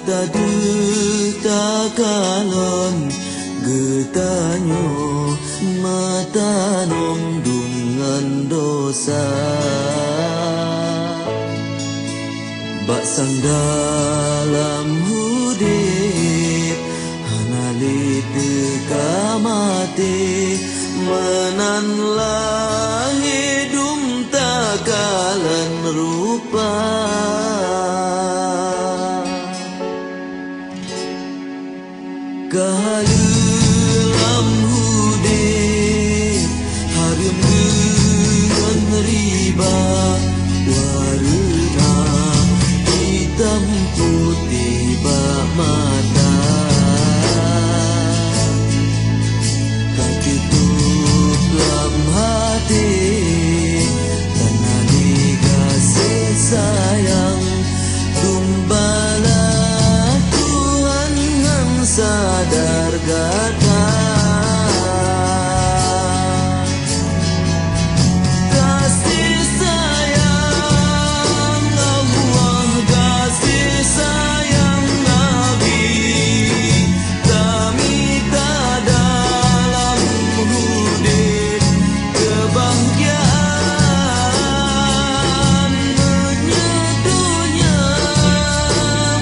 tadu takalon getanyo mata nong dengan dosa baksang dalam hudip hanali teka mati menanlah hidup takalan rupa kahalulam hudip harum dengan riba warna hitam putih bak mata ketutup dalam hati tanah kasih sayang tumbalah Tuhan yang sadar gata kasih sayang Allah kasih sayang Nabi kami tak dalam hudip kebahagiaan menyeduhnya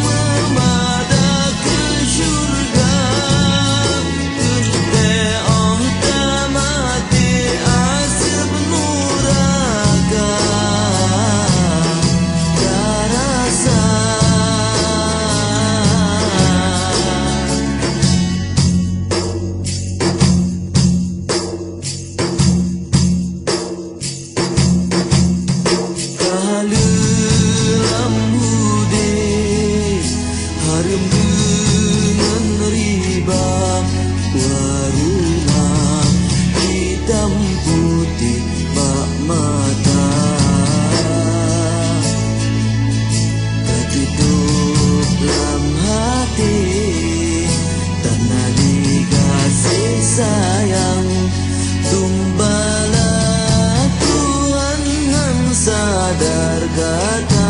memadah ke syurga keteong tamati asib nuraka darasa kahalulam hudip harum dengan riba warna hitam putih bak mata ketutup dalam hati tanah dikasih sayang tumbalah Tuhan yang sadar gata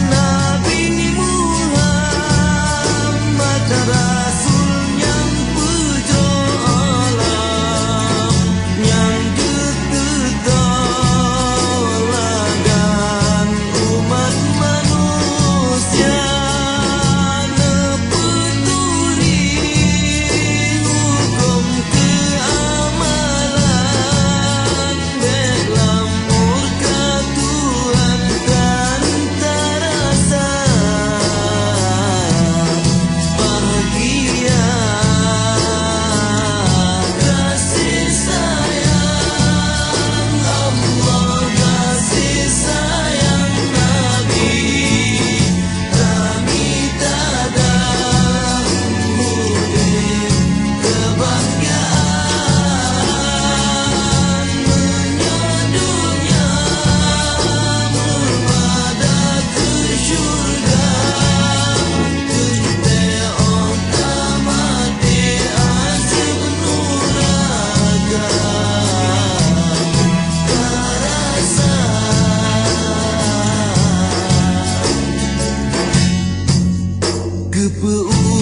Nabi Muhammad Rasul yang puja alam yang ketoladan umat manusia neputuri hukum keamalan dalam murka Tuhan dan terasa bahagia kasih sayang Allah kasih sayang Nabi kami tak dalam hudip kebahagiaan menyeduhnya memadah ke syurga keteong tamati asib nuraka terasa kepeu